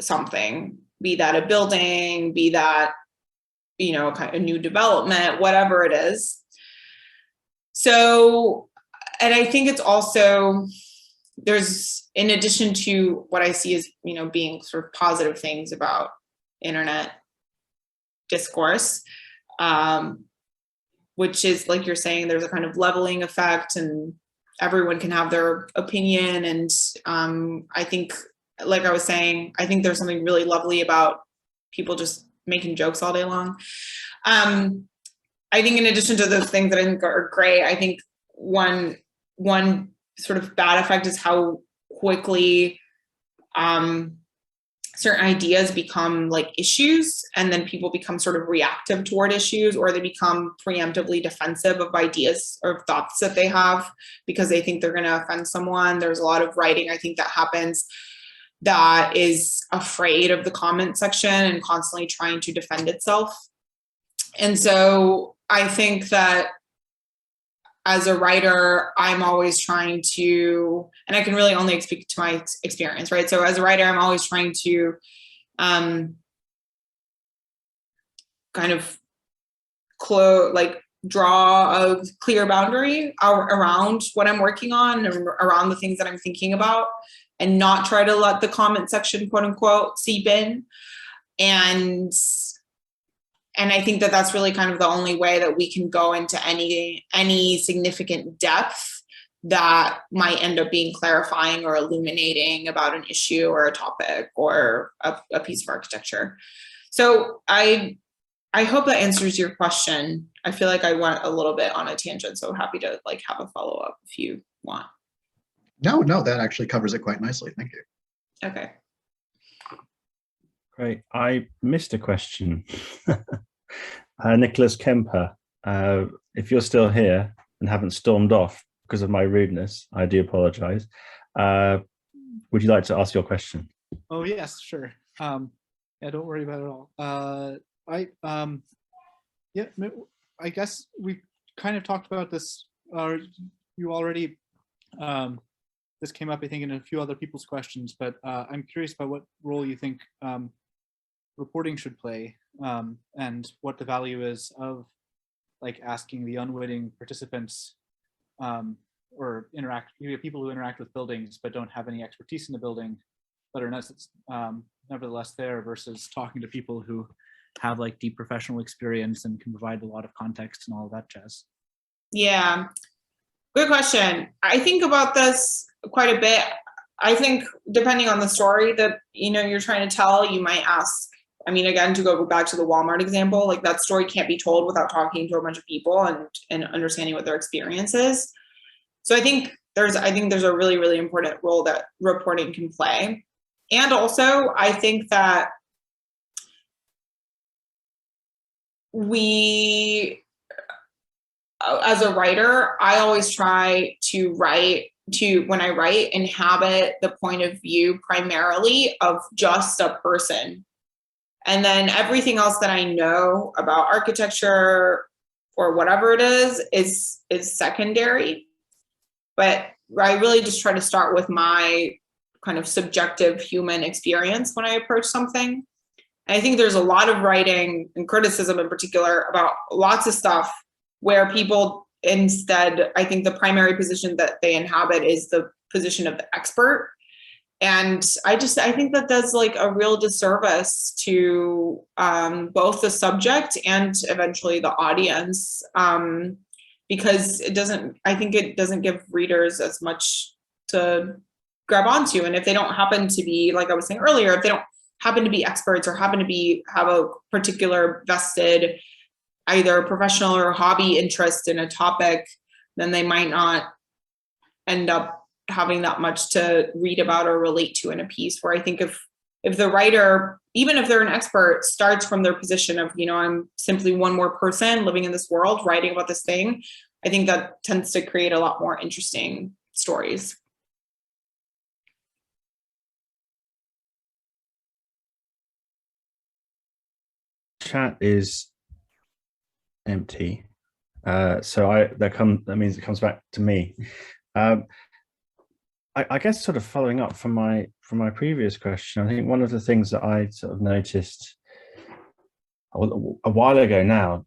something, be that a building, be that, you know, kind of new development, whatever it is. So, and I think it's also, there's, in addition to what I see as, you know, being sort of positive things about internet discourse, which is like you're saying, there's a kind of leveling effect and everyone can have their opinion. And I think, like I was saying, I think there's something really lovely about people just making jokes all day long. I think in addition to those things that I think are great, I think one sort of bad effect is how quickly certain ideas become like issues, and then people become sort of reactive toward issues, or they become preemptively defensive of ideas or thoughts that they have because they think they're going to offend someone. There's a lot of writing, I think, that happens that is afraid of the comment section and constantly trying to defend itself. And so I think that as a writer, I'm always trying to, and I can really only speak to my experience, right? So as a writer, I'm always trying to kind of draw a clear boundary around what I'm working on and around the things that I'm thinking about, and not try to let the comment section, quote unquote, seep in. And I think that that's really kind of the only way that we can go into any significant depth that might end up being clarifying or illuminating about an issue or a topic or a piece of architecture. So I hope that answers your question. I feel like I went a little bit on a tangent, so happy to like have a follow-up if you want. No, that actually covers it quite nicely. Thank you. Okay. Great. I missed a question. Nicholas Kemper, if you're still here and haven't stormed off because of my rudeness, I do apologize. Would you like to ask your question? Oh, yes, sure. Yeah, don't worry about it all. Yeah, I guess we kind of talked about this, you already, this came up, I think, in a few other people's questions, but I'm curious about what role you think reporting should play, and what the value is of like asking the unwitting participants or people who interact with buildings but don't have any expertise in the building, but are nevertheless there, versus talking to people who have like deep professional experience and can provide a lot of context and all of that jazz. Yeah, good question. I think about this quite a bit. I think depending on the story that you're trying to tell, you might ask. I mean, again, to go back to the Walmart example, like that story can't be told without talking to a bunch of people and understanding what their experience is. So I think there's a really, really important role that reporting can play. And also, I think that as a writer, I always try to when I write, inhabit the point of view primarily of just a person. And then everything else that I know about architecture or whatever it is secondary. But I really just try to start with my kind of subjective human experience when I approach something. And I think there's a lot of writing and criticism in particular about lots of stuff where people instead, I think the primary position that they inhabit is the position of the expert. And I think that does like a real disservice to both the subject and eventually the audience, because it doesn't give readers as much to grab onto. And if they don't happen to be, like I was saying earlier, if they don't happen to be experts or happen to have a particular vested either professional or hobby interest in a topic, then they might not end up having that much to read about or relate to in a piece. Where I think if the writer, even if they're an expert, starts from their position of, I'm simply one more person living in this world, writing about this thing, I think that tends to create a lot more interesting stories. Chat is empty, so that means it comes back to me. I guess sort of following up from my previous question, I think one of the things that I sort of noticed a while ago now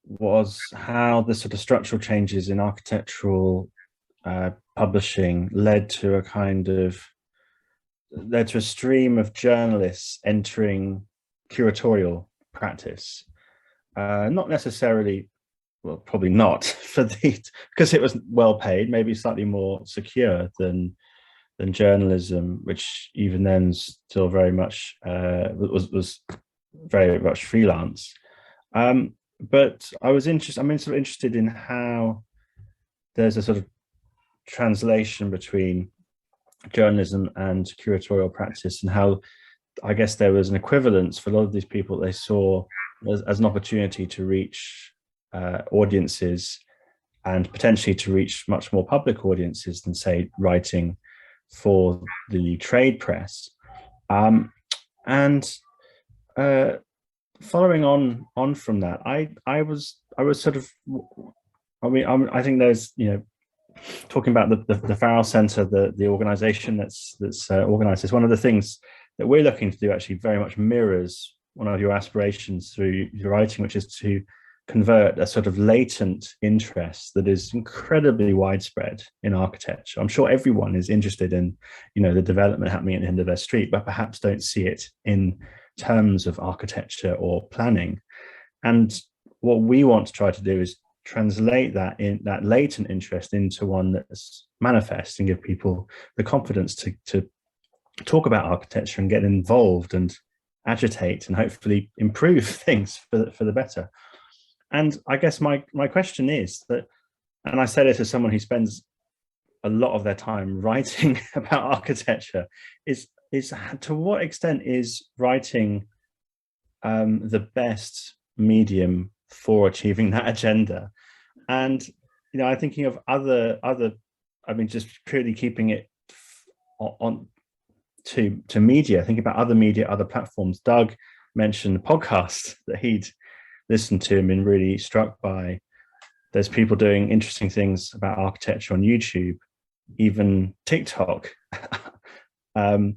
was how the sort of structural changes in architectural publishing led to a stream of journalists entering curatorial practice. Not necessarily, well, probably not because it was well paid, maybe slightly more secure than journalism, which even then still very much was very much freelance. But sort of interested in how there's a sort of translation between journalism and curatorial practice, and how I guess there was an equivalence for a lot of these people they saw as an opportunity to reach audiences and potentially to reach much more public audiences than, say, writing for the trade press. And following on from that, I was sort of, I think there's, talking about the Farrell Center, the organization that's organized this, one of the things that we're looking to do actually very much mirrors one of your aspirations through your writing, which is to convert a sort of latent interest that is incredibly widespread in architecture. I'm sure everyone is interested in, the development happening at the end of their street, but perhaps don't see it in terms of architecture or planning. And what we want to try to do is translate that latent interest into one that's manifest and give people the confidence to talk about architecture and get involved and agitate and hopefully improve things for the better. And I guess my question is that, and I say this as someone who spends a lot of their time writing about architecture, is to what extent is writing the best medium for achieving that agenda? And I'm thinking of other just purely keeping it on to media, think about other media, other platforms. Doug mentioned the podcast that he'd listened to and been really struck by. There's people doing interesting things about architecture on YouTube, even TikTok. So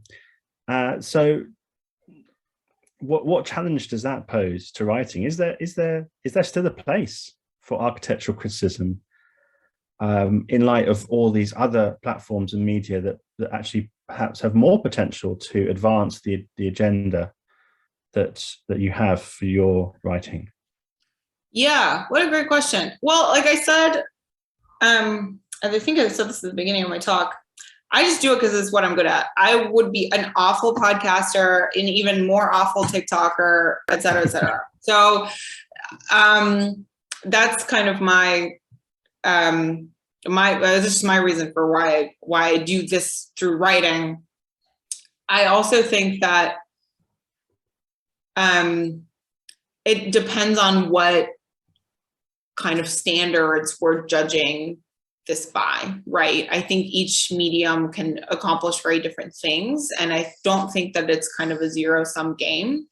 what challenge does that pose to writing? Is there still a place for architectural criticism in light of all these other platforms and media that actually perhaps have more potential to advance the agenda that you have for your writing? Yeah, what a great question. Well, like I said, and I think I said this at the beginning of my talk, I just do it because it's what I'm good at. I would be an awful podcaster, an even more awful TikToker, et cetera, et cetera. So that's kind of this is my reason for why I do this through writing. I also think that it depends on what kind of standards we're judging this by, right? I think each medium can accomplish very different things. And I don't think that it's kind of a zero-sum game.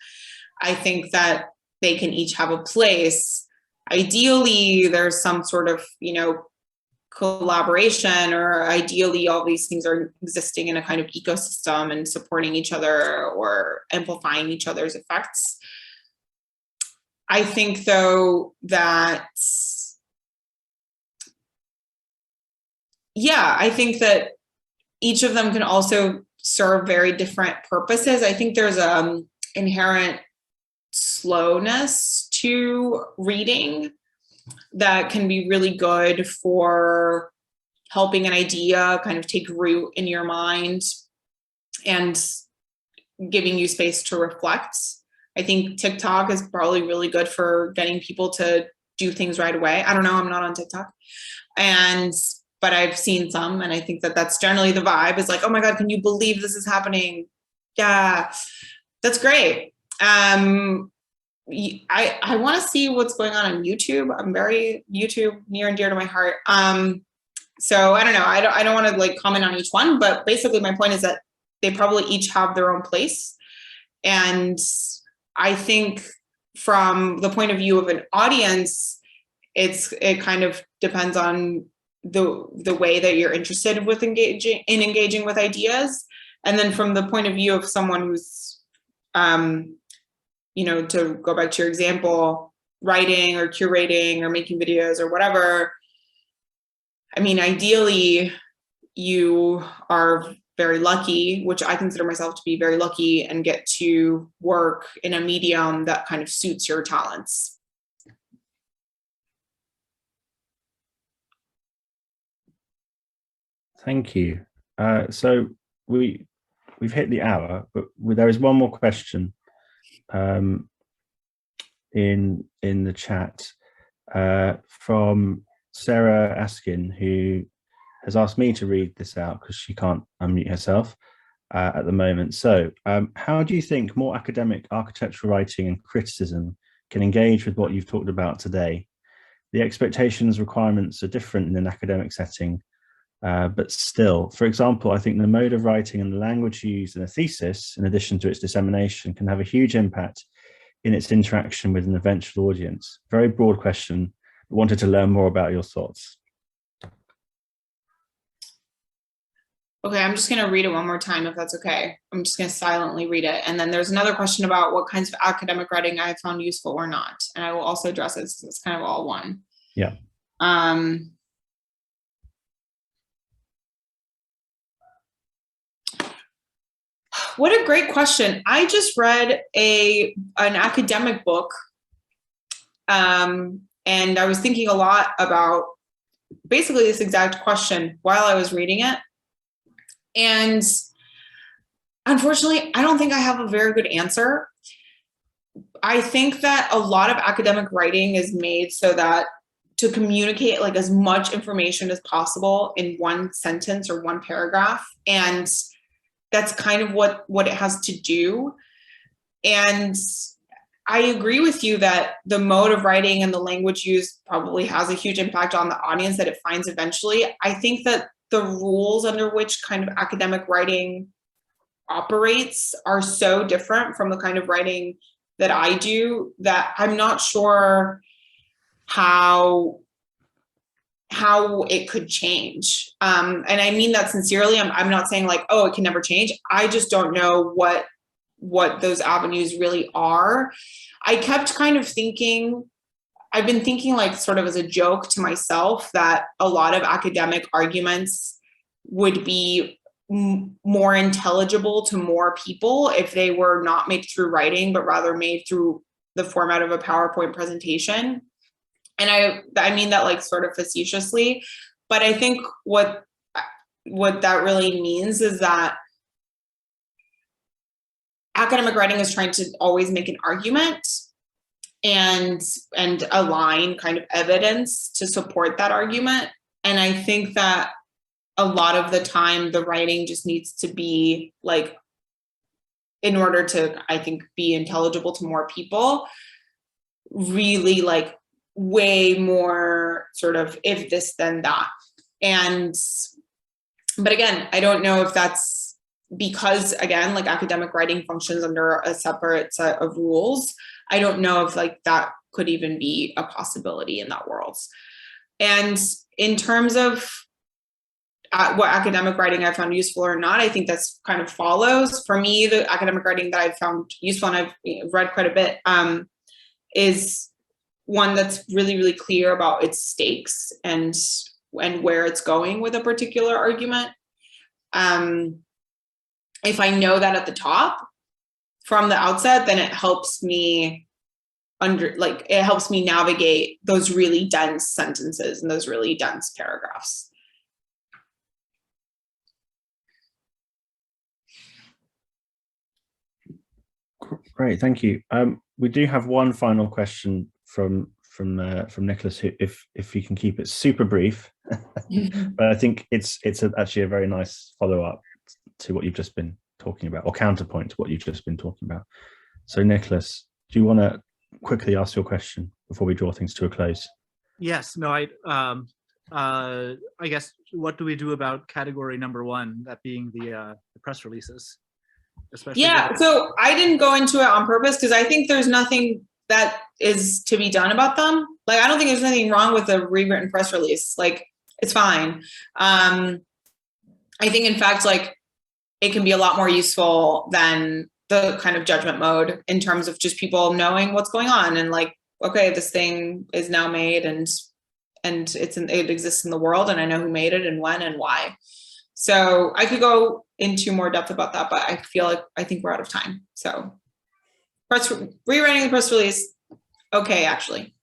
I think that they can each have a place. Ideally, there's some sort of, collaboration, or ideally all these things are existing in a kind of ecosystem and supporting each other or amplifying each other's effects. I think, though, that, I think that each of them can also serve very different purposes. I think there's inherent slowness to reading that can be really good for helping an idea kind of take root in your mind and giving you space to reflect. I think TikTok is probably really good for getting people to do things right away. I don't know, I'm not on TikTok. But I've seen some, and I think that that's generally the vibe, is like, oh my God, can you believe this is happening? Yeah, that's great. I want to see what's going on YouTube. I'm very YouTube near and dear to my heart. So I don't know. I don't want to like comment on each one, but basically my point is that they probably each have their own place. And I think from the point of view of an audience, it kind of depends on the way that you're interested with engaging with ideas. And then from the point of view of someone who's, to go back to your example, writing or curating or making videos or whatever, I mean, ideally you are very lucky, which I consider myself to be very lucky, and get to work in a medium that kind of suits your talents. Thank you. So we've hit the hour, but there is one more question in the chat from Sarah Askin, who has asked me to read this out because she can't unmute herself at the moment. So how do you think more academic architectural writing and criticism can engage with what you've talked about today? The expectations, requirements are different in an academic setting, but still, for example, I think the mode of writing and the language used in a thesis, in addition to its dissemination, can have a huge impact in its interaction with an eventual audience. Very broad question, but wanted to learn more about your thoughts. Okay, I'm just going to read it one more time, if that's okay. I'm just going to silently read it. And then there's another question about what kinds of academic writing I have found useful or not. And I will also address it, so it's kind of all one. Yeah. What a great question. I just read an academic book, and I was thinking a lot about basically this exact question while I was reading it. And unfortunately, I don't think I have a very good answer. I think that a lot of academic writing is made so that to communicate like as much information as possible in one sentence or one paragraph. And that's kind of what it has to do. And I agree with you that the mode of writing and the language used probably has a huge impact on the audience that it finds eventually. I think that the rules under which kind of academic writing operates are so different from the kind of writing that I do that I'm not sure how it could change. And I mean that sincerely. I'm not saying like, oh, it can never change. I just don't know what those avenues really are. I kept kind of thinking, I've been thinking like sort of as a joke to myself that a lot of academic arguments would be more intelligible to more people if they were not made through writing, but rather made through the format of a PowerPoint presentation. And I mean that like sort of facetiously, but I think what that really means is that academic writing is trying to always make an argument and align kind of evidence to support that argument. And I think that a lot of the time the writing just needs to be like, in order to, I think, be intelligible to more people, really like way more sort of if this then that. But again, I don't know if that's because, again, like academic writing functions under a separate set of rules. I don't know if like that could even be a possibility in that world. And in terms of what academic writing I found useful or not, I think that's kind of follows. For me, the academic writing that I've found useful, and I've read quite a bit, is one that's really, really clear about its stakes and where it's going with a particular argument. If I know that at the top from the outset, then it helps me navigate those really dense sentences and those really dense paragraphs. Great, thank you. We do have one final question from Nicholas, who, if you can keep it super brief, but I think it's actually a very nice follow-up to what you've just been talking about, or counterpoint to what you've just been talking about. So Nicholas, do you want to quickly ask your question before we draw things to a close? Yes, no, I guess, what do we do about category number one, that being the press releases? Especially so I didn't go into it on purpose because I think there's nothing that is to be done about them. Like, I don't think there's anything wrong with a rewritten press release. Like, it's fine. I think, in fact, like, it can be a lot more useful than the kind of judgment mode in terms of just people knowing what's going on and like, okay, this thing is now made and it exists in the world, and I know who made it and when and why. So I could go into more depth about that, but I feel like I think we're out of time. So rewriting the press release, okay, actually.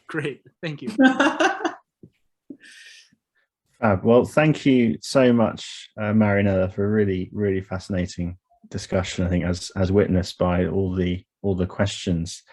Great, thank you. Well, thank you so much, Marianela, for a really, really fascinating discussion, I think, as witnessed by all the questions.